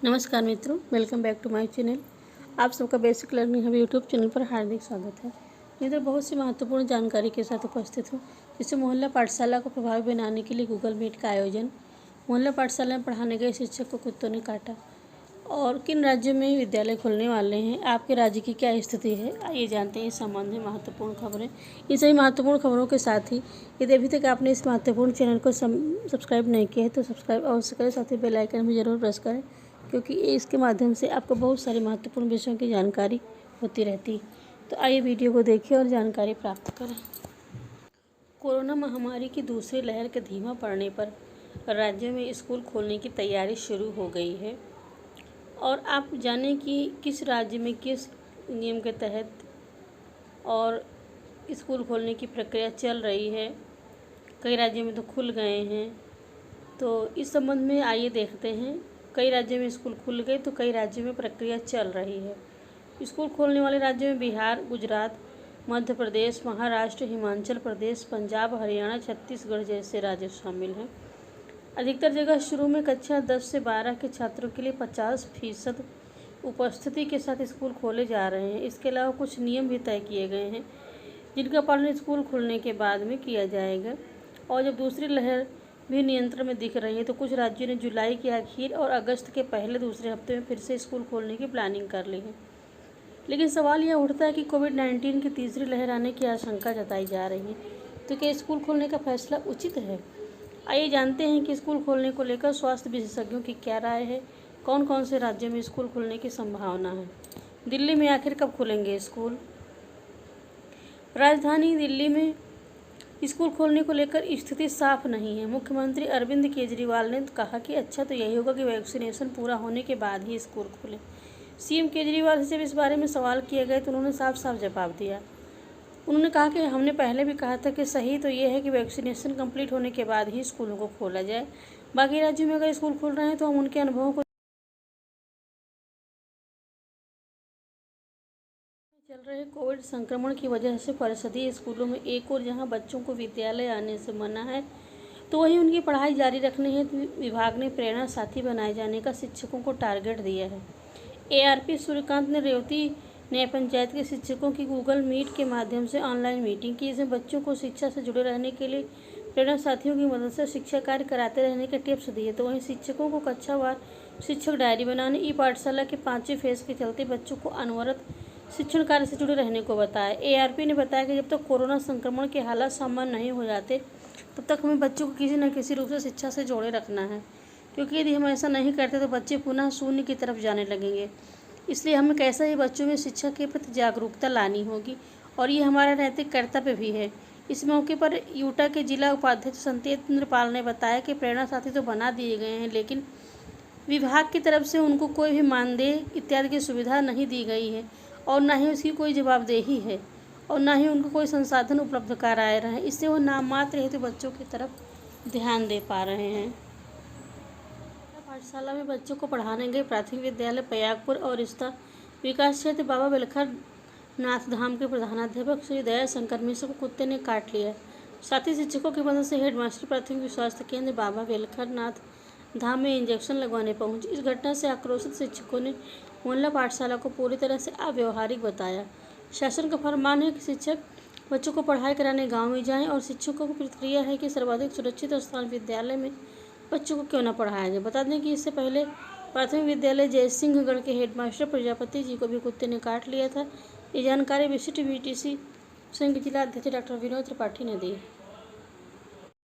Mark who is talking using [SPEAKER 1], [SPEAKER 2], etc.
[SPEAKER 1] नमस्कार मित्रों, welcome back to my channel. आप सबका basic learning hub YouTube channel पर हार्दिक स्वागत है। मित्रों, बहुत सी महत्वपूर्ण जानकारी के साथ उपस्थित हूँ। जिससे मोहल्ला पाठशाला को प्रभावी बनाने के लिए गूगल मीट का आयोजन, मोहल्ला पाठशाला में पढ़ाने गए शिक्षक को कुत्तों ने काटा, और किन राज्यों में विद्यालय खुलने वाले हैं, आपके राज्य की क्या स्थिति है, आइए जानते हैं इस संबंध में महत्वपूर्ण खबरें। इन सभी महत्वपूर्ण खबरों के साथ ही यदि अभी तक आपने इस महत्वपूर्ण चैनल को सब्सक्राइब नहीं किया है तो सब्सक्राइब अवश्य करें, साथ ही बेल आइकन भी जरूर प्रेस करें, क्योंकि इसके माध्यम से आपको बहुत सारी महत्वपूर्ण विषयों की जानकारी होती रहती है। तो आइए वीडियो को देखिए और जानकारी प्राप्त करें। कोरोना महामारी की दूसरी लहर के धीमा पड़ने पर राज्यों में स्कूल खोलने की तैयारी शुरू हो गई है। और आप जानें कि किस राज्य में किस नियम के तहत और स्कूल खोलने की प्रक्रिया चल रही है। कई राज्यों में तो खुल गए हैं, तो इस संबंध में आइए देखते हैं। कई राज्यों में स्कूल खुल गए तो कई राज्यों में प्रक्रिया चल रही है। स्कूल खोलने वाले राज्यों में बिहार, गुजरात, मध्य प्रदेश, महाराष्ट्र, हिमाचल प्रदेश, पंजाब, हरियाणा, छत्तीसगढ़ जैसे राज्य शामिल हैं। अधिकतर जगह शुरू में कक्षा 10 से 12 के छात्रों के लिए 50% उपस्थिति के साथ स्कूल खोले जा रहे हैं। इसके अलावा कुछ नियम भी तय किए गए हैं जिनका पालन स्कूल खुलने के बाद में किया जाएगा। और जब दूसरी लहर भी नियंत्रण में दिख रही है तो कुछ राज्यों ने जुलाई के आखिर और अगस्त के पहले दूसरे हफ्ते में फिर से स्कूल खोलने की प्लानिंग कर ली है। लेकिन सवाल यह उठता है कि कोविड-19 की तीसरी लहर आने की आशंका जताई जा रही है, तो क्या स्कूल खोलने का फैसला उचित है? आइए जानते हैं कि स्कूल खोलने को लेकर स्वास्थ्य विशेषज्ञों की क्या राय है, कौन कौन से राज्यों में स्कूल खुलने की संभावना है। दिल्ली में आखिर कब खुलेंगे स्कूल? राजधानी दिल्ली में स्कूल खोलने को लेकर स्थिति साफ नहीं है। मुख्यमंत्री अरविंद केजरीवाल ने कहा कि अच्छा तो यही होगा कि वैक्सीनेशन पूरा होने के बाद ही स्कूल खुले। सीएम केजरीवाल से जब इस बारे में सवाल किए गए तो उन्होंने साफ साफ जवाब दिया। उन्होंने कहा कि हमने पहले भी कहा था कि सही तो ये है कि वैक्सीनेशन कंप्लीट होने के बाद ही स्कूलों को खोला जाए। बाकी राज्यों में अगर स्कूल खुल रहे हैं तो हम उनके अनुभवों को चल रहे कोविड संक्रमण की वजह से परिषदीय स्कूलों में एक और जहां बच्चों को विद्यालय आने से मना है, तो वहीं उनकी पढ़ाई जारी रखने हेतु विभाग ने प्रेरणा साथी बनाए जाने का शिक्षकों को टारगेट दिया है। एआरपी सूर्यकांत ने रेवती न्याय पंचायत के शिक्षकों की गूगल मीट के माध्यम से ऑनलाइन मीटिंग की। इसमें बच्चों को शिक्षा से जुड़े रहने के लिए प्रेरणा साथियों की मदद से शिक्षा कार्य कराते रहने के टिप्स दिए। तो वहीं शिक्षकों को कक्षावार शिक्षक डायरी बनाने, ई पाठशाला के 5वें फेज के चलते बच्चों को अनवरत शिक्षण कार्य से जुड़े रहने को बताया। एआरपी ने बताया कि जब तक कोरोना संक्रमण के हालात सामान्य नहीं हो जाते तब तक हमें बच्चों को किसी न किसी रूप से शिक्षा से जोड़े रखना है, क्योंकि यदि हम ऐसा नहीं करते तो बच्चे पुनः शून्य की तरफ जाने लगेंगे। इसलिए हमें कैसे ही बच्चों में शिक्षा के प्रति जागरूकता लानी होगी, और ये हमारा नैतिक कर्तव्य भी है। इस मौके पर यूटा के जिला उपाध्यक्ष संतेंद्र पाल ने बताया कि प्रेरणा साथी तो बना दिए गए हैं, लेकिन विभाग की तरफ से उनको कोई भी मानदेय इत्यादि की सुविधा नहीं दी गई है, और न ही उसकी कोई जवाबदेही है, और न ही उनको कोई संसाधन उपलब्ध कराए रहे हैं। इससे वो नाम मात्र हेतु बच्चों की तरफ ध्यान दे पा रहे हैं। पाठशाला में बच्चों को पढ़ाने गए प्राथमिक विद्यालय पयागपुर और रिश्ता विकास क्षेत्र बाबा बेलखर नाथ धाम के प्रधानाध्यापक श्री दया शंकर मिश्र को कुत्ते ने काट लिया। साथ ही शिक्षकों की मदद से हेडमास्टर प्राथमिक स्वास्थ्य केंद्र बाबा बेलखर नाथ धाम में इंजेक्शन लगवाने पहुंचे। इस घटना से आक्रोशित शिक्षकों ने मोहल्ला पाठशाला को पूरी तरह से अव्यवहारिक बताया। शासन का फरमान है कि शिक्षक बच्चों को पढ़ाई कराने गांव में जाएं, और शिक्षकों की प्रतिक्रिया है कि सर्वाधिक सुरक्षित स्थान विद्यालय में बच्चों को क्यों न पढ़ाया जाए। बता दें कि इससे पहले प्राथमिक विद्यालय जयसिंहगढ़ के हेडमास्टर प्रजापति जी को भी कुत्ते ने काट लिया था। ये जानकारी विशिष्ट बीटीसी संघ जिला अध्यक्ष डॉक्टर विनोद त्रिपाठी ने दी।